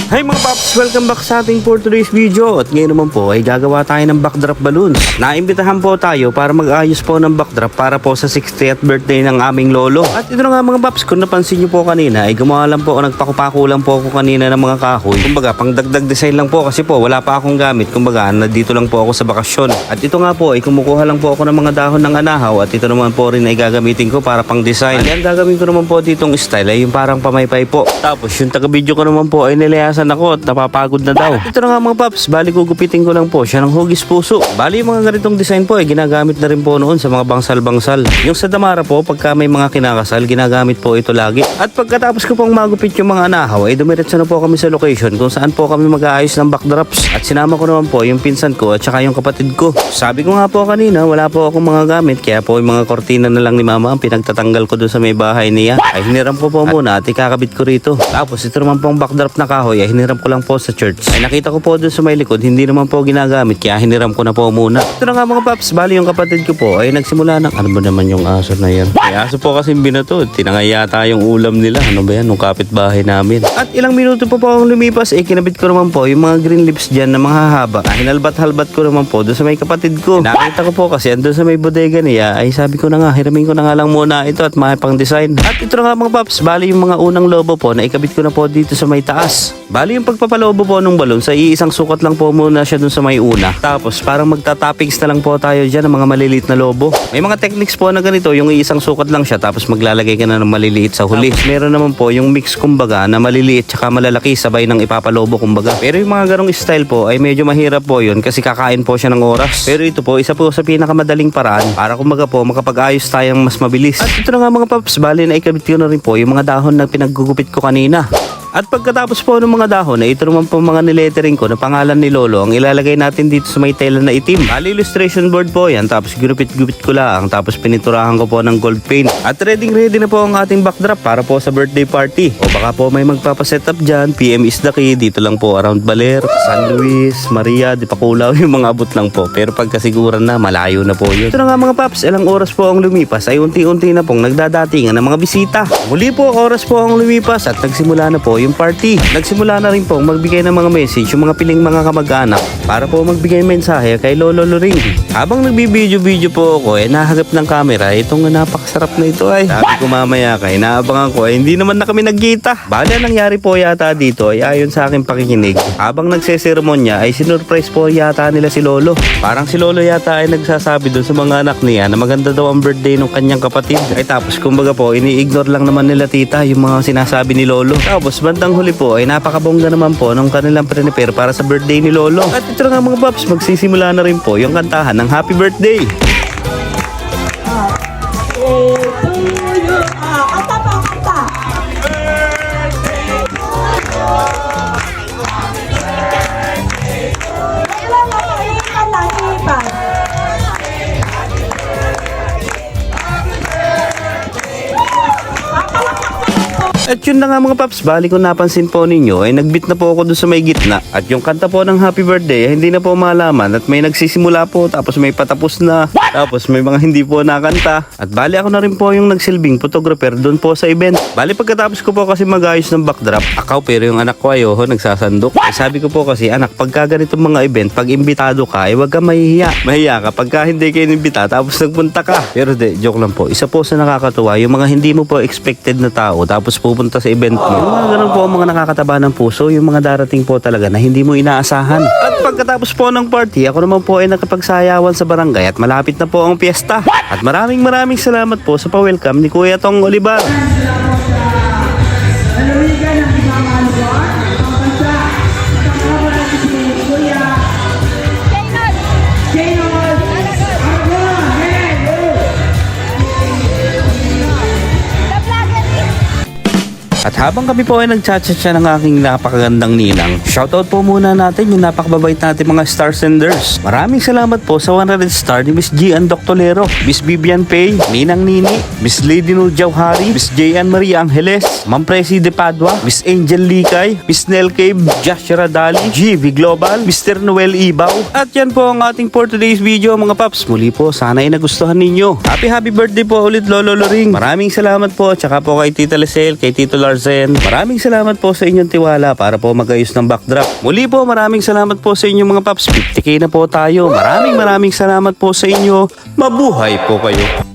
Hi mga paps! Welcome back sa ating for today's video. At ngayon naman po ay gagawa tayo ng backdrop balloons. Naimbitahan po tayo para mag-ayos po ng backdrop para po sa 60th birthday ng aming lolo. At ito na nga mga paps, kung napansin nyo po kanina ay gumawa lang po o nagpakupako lang po ako kanina ng mga kahoy. Kumbaga pang dagdag design lang po kasi po wala pa akong gamit. Kumbaga nandito lang po ako sa bakasyon. At ito nga po ay kumukuha lang po ako ng mga dahon ng anahaw. At ito naman po rin ay gagamitin ko para pang design. At yan gagawin ko naman po ditong style ay yung parang pamaypay po. Tapos yung taga-video ko naman po ay nilayasan ako at napapagod na daw. Ito na nga mga paps, bali gugupitin ko lang po siya ng hugis puso. Bali yung mga ganitong design po ay ginagamit na rin po noon sa mga bangsal-bangsal. Yung sa damara po, pagka may mga kinakasal, ginagamit po ito lagi. At pagkatapos ko pong magupit yung mga anahaw, ay dumiretso na po kami sa location kung saan po kami mag-aayos ng backdrops. At sinama ko naman po yung pinsan ko at saka yung kapatid ko. Sabi ko nga po kanina, wala po akong mga gamit, kaya po yung mga kortina na lang ni mama ang pinagtatanggal ko doon sa may bahay niya. Ay hiniram po muna at ikakabit ko rito. Tapos ito naman pong backdrop na kahoy ay hiniram ko lang po sa church. Ay nakita ko po doon sa may likod, hindi naman po ginagamit kaya hiniram ko na po muna. Ito na nga mga paps, bali yung kapatid ko po ay nagsimula ng ano ba naman yung aso na yan? May aso po kasi binato, tinangay yata yung ulam nila. Ano ba yan? Nung kapitbahay namin. At ilang minuto po akong lumipas ay kinabit ko naman po yung mga green leaves dyan na mga hahaba. Hinalbat-halbat ko naman po doon sa may kapatid ko. Nakita ko po kasi andun sa may bodega niya ay sabi ko na nga, hiramin ko na nga lang muna ito at makipang design. At ito na nga mga paps, bali yung mga unang lobo po na ikabit ko na po dito sa may taas. Bali yung pagpapalobo po ng balon sa iisang sukat lang po muna siya dun sa may una. Tapos parang magta-toppings na lang po tayo dyan ng mga maliliit na lobo. May mga techniques po na ganito, yung iisang sukat lang siya tapos maglalagay ka na ng maliliit sa huli. Tapos meron naman po yung mix kumbaga na maliliit tsaka malalaki sabay ng ipapalobo kumbaga. Pero yung mga ganong style po ay medyo mahirap po yun kasi kakain po siya ng oras. Pero ito po, isa po sa pinakamadaling paraan para kumbaga po makapag-ayos tayong mas mabilis. At ito na nga mga paps, bali na ikabit ko na rin po yung mga dahon na pinaggugupit ko kanina. At pagkatapos po ng mga dahon ay ito naman po mga nilettering ko na pangalan ni Lolo ang ilalagay natin dito sa may tela na itim. Bali illustration board po yan, tapos ginupit-gupit ko lang, tapos pininturahan ko po ng gold paint. At ready na po ang ating backdrop para po sa birthday party. O baka po may magpapasetup dyan, PM is the key, dito lang po around Baler, San Luis, Maria, Di Paculaw, yung mga abot lang po. Pero pagkasiguran na, malayo na po yun. Ito na nga mga paps, ilang oras po ang lumipas ay unti-unti na pong nagdadatingan ng mga bisita. Muli po oras po ang lumipas at nagsimula na po yung party. Nagsimula na rin po magbigay ng mga message yung mga piling mga kamag-anak para po magbigay mensahe kay Lolo Loring. Habang nagbibideo-video po ako nahagap ng camera itong napakasarap na ito ay sabi ko mamaya kay naabangan ko hindi naman na kami nagkita. Bale nangyari po yata dito ay ayon sa aking pakikinig. Habang nagseseremonya ay sinurprise po yata nila si Lolo. Parang si Lolo yata ay nagsasabi doon sa mga anak niya na maganda daw ang birthday ng kanyang kapatid. Ay tapos kumbaga po ini-ignore lang naman nila tita yung mga sinasabi ni Lolo. Tapos bandang huli po ay napakabongga naman po ng kanilang prepare para sa birthday ni Lolo. At ito nga mga paps, magsisimula na rin po yung kantahan ng Happy Birthday. Kanta pa, kanta. Kailan mo iipan lang, iipan. At yun na nga mga paps, bali kung napansin po ninyo ay nagbit na po ako doon sa may gitna. At yung kanta po ng Happy Birthday ay hindi na po malaman at may nagsisimula po tapos may patapos na. Tapos may mga hindi po nakanta. At bali ako na rin po yung nagsilbing photographer doon po sa event. Bali pagkatapos ko po kasi mag-ayos ng backdrop, akaw pero yung anak ko ay nagsasandok. Ay sabi ko po kasi anak, pagka ganitong mga event, pag imbitado ka ay wag ka mahihiya. Mahiya ka pagka hindi kayo inimbita tapos nagpunta ka. Pero joke lang po. Isa po sa nakakatuwa yung mga hindi mo po expected na tao tapos pupunta sa event mo. Yung mga ganun po mga nakakataba ng puso, yung mga darating po talaga na hindi mo inaasahan. At pagkatapos po ng party, ako naman po ay nakapagsayawan sa barangay at malapit na po ang piyesta. At maraming salamat po sa pa-welcome ni Kuya Tong Olivar. At habang kami po ay nagchat-chat ng aking napakagandang ninang, shoutout po muna natin yung napakababait natin mga star senders. Maraming salamat po sa 100 star ni Miss G. Doctolero, Miss Vivian Pay, Ninang Nini, Miss Lady Nur Jauhari, Miss J. Maria Angeles, Ma'am Presi de Padua, Miss Angel Likay, Miss Nel Cave, Joshua Radali, GV Global, Mr. Noel Ibaw. At yan po ang ating for today's video mga paps. Muli po, sana ay nagustuhan ninyo. Happy birthday po ulit Lolo Loring. Maraming salamat po. Tsaka po kay Tita Lisel, kay Tito Lars Maraming salamat po sa inyong tiwala para po mag-ayos ng backdrop. Muli po, maraming salamat po sa inyo mga paps. 50k na po tayo. Maraming salamat po sa inyo. Mabuhay po kayo.